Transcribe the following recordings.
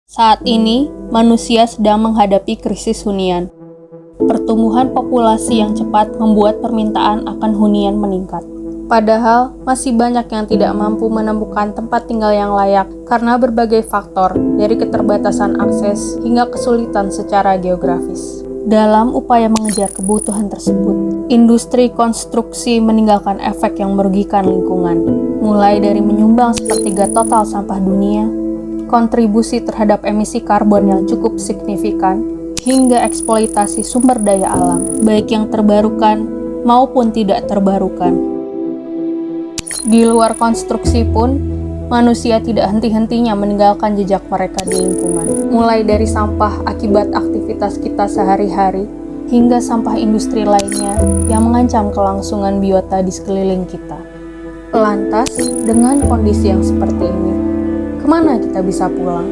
Saat ini, manusia sedang menghadapi krisis hunian. Pertumbuhan populasi yang cepat membuat permintaan akan hunian meningkat. Padahal, masih banyak yang tidak mampu menemukan tempat tinggal yang layak karena berbagai faktor, dari keterbatasan akses hingga kesulitan secara geografis. Dalam upaya mengejar kebutuhan tersebut, industri konstruksi meninggalkan efek yang merugikan lingkungan, mulai dari menyumbang sepertiga total sampah dunia, kontribusi terhadap emisi karbon yang cukup signifikan, hingga eksploitasi sumber daya alam, baik yang terbarukan maupun tidak terbarukan. Di luar konstruksi pun, manusia tidak henti-hentinya meninggalkan jejak mereka di lingkungan, mulai dari sampah akibat aktivitas kita sehari-hari, hingga sampah industri lainnya yang mengancam kelangsungan biota di sekeliling kita. Lantas, dengan kondisi yang seperti ini, kemana kita bisa pulang?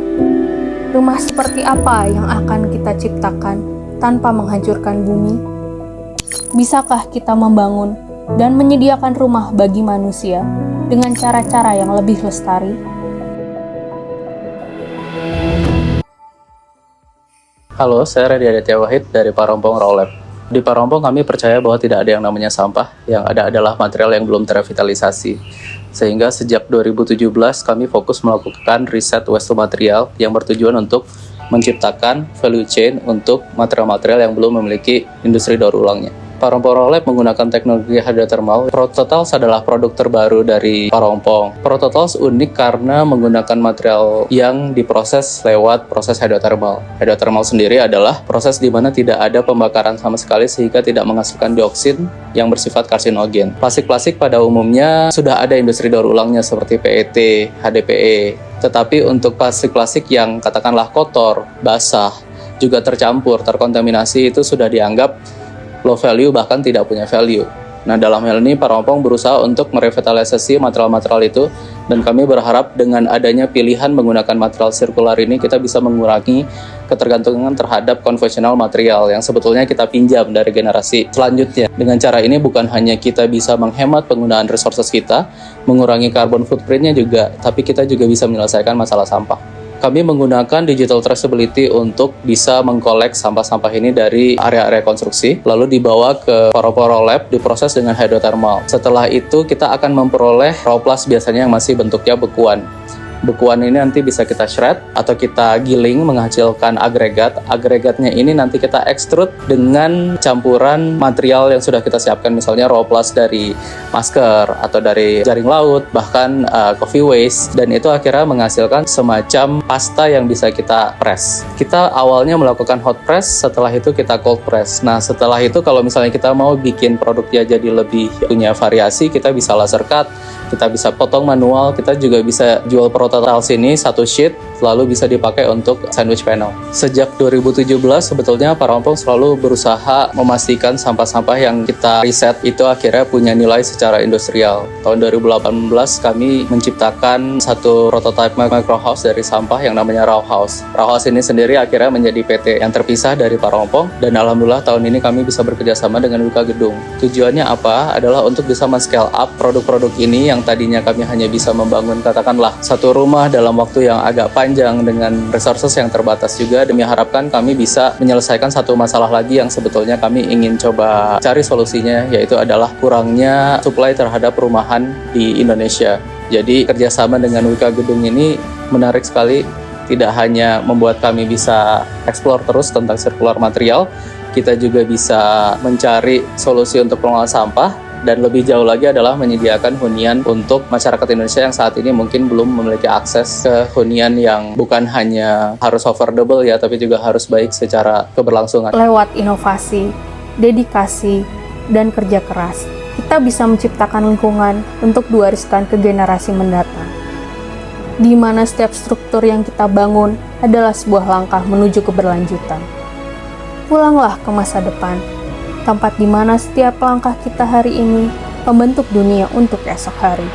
Rumah seperti apa yang akan kita ciptakan tanpa menghancurkan bumi? Bisakah kita membangun dan menyediakan rumah bagi manusia dengan cara-cara yang lebih lestari? Halo, saya Reddy Aditya Wahid dari Parompong Raw Lab. Di Parompong kami percaya bahwa tidak ada yang namanya sampah, yang ada adalah material yang belum terrevitalisasi. Sehingga sejak 2017 kami fokus melakukan riset waste to material yang bertujuan untuk menciptakan value chain untuk material-material yang belum memiliki industri daur ulangnya. Parompong Raw Lab menggunakan teknologi hydrothermal. Prototools adalah produk terbaru dari Parompong. Prototools unik karena menggunakan material yang diproses lewat proses hydrothermal. Hydrothermal sendiri adalah proses di mana tidak ada pembakaran sama sekali sehingga tidak menghasilkan dioksin yang bersifat karsinogen. Plastik-plastik pada umumnya sudah ada industri daur ulangnya seperti PET, HDPE. Tetapi untuk plastik-plastik yang katakanlah kotor, basah, juga tercampur, terkontaminasi itu sudah dianggap low value bahkan tidak punya value. Nah, dalam hal ini Parompong berusaha untuk merevitalisasi material-material itu, dan kami berharap dengan adanya pilihan menggunakan material sirkular ini kita bisa mengurangi ketergantungan terhadap konvensional material yang sebetulnya kita pinjam dari generasi selanjutnya. Dengan cara ini bukan hanya kita bisa menghemat penggunaan resources kita, mengurangi carbon footprint-nya juga, tapi kita juga bisa menyelesaikan masalah sampah. Kami menggunakan digital traceability untuk bisa mengkolek sampah-sampah ini dari area-area konstruksi, lalu dibawa ke Parompong Raw Lab, diproses dengan hydrothermal. Setelah itu kita akan memperoleh raw plus biasanya yang masih bentuknya bekuan. Bekuan ini nanti bisa kita shred atau kita giling menghasilkan agregat. Agregatnya ini nanti kita extrude dengan campuran material yang sudah kita siapkan, misalnya raw plus dari masker atau dari jaring laut, bahkan coffee waste, dan itu akhirnya menghasilkan semacam pasta yang bisa kita press. Kita awalnya melakukan hot press, setelah itu kita cold press. Nah, setelah itu kalau misalnya kita mau bikin produknya jadi lebih punya variasi, kita bisa laser cut, kita bisa potong manual, kita juga bisa jual prototiles ini satu sheet, lalu bisa dipakai untuk sandwich panel. Sejak 2017 sebetulnya Parompong selalu berusaha memastikan sampah-sampah yang kita riset itu akhirnya punya nilai secara industrial. Tahun 2018 kami menciptakan satu prototype micro house dari sampah yang namanya Raw House. Raw House ini sendiri akhirnya menjadi PT yang terpisah dari Parompong, dan alhamdulillah tahun ini kami bisa bekerja sama dengan Wika Gedung. Tujuannya apa? Adalah untuk bisa men-scale up produk-produk ini yang tadinya kami hanya bisa membangun katakanlah satu rumah dalam waktu yang agak panjang dengan resources yang terbatas juga, demi harapkan kami bisa menyelesaikan satu masalah lagi yang sebetulnya kami ingin coba cari solusinya, yaitu adalah kurangnya supply terhadap perumahan di Indonesia. Jadi kerjasama dengan Wika Gedung ini menarik sekali, tidak hanya membuat kami bisa explore terus tentang circular material, kita juga bisa mencari solusi untuk pengelolaan sampah, dan lebih jauh lagi adalah menyediakan hunian untuk masyarakat Indonesia yang saat ini mungkin belum memiliki akses ke hunian yang bukan hanya harus affordable ya, tapi juga harus baik secara keberlangsungan. Lewat inovasi, dedikasi, dan kerja keras, kita bisa menciptakan lingkungan untuk diwariskan ke generasi mendatang, di mana setiap struktur yang kita bangun adalah sebuah langkah menuju keberlanjutan. Pulanglah ke masa depan, tempat di mana setiap langkah kita hari ini membentuk dunia untuk esok hari.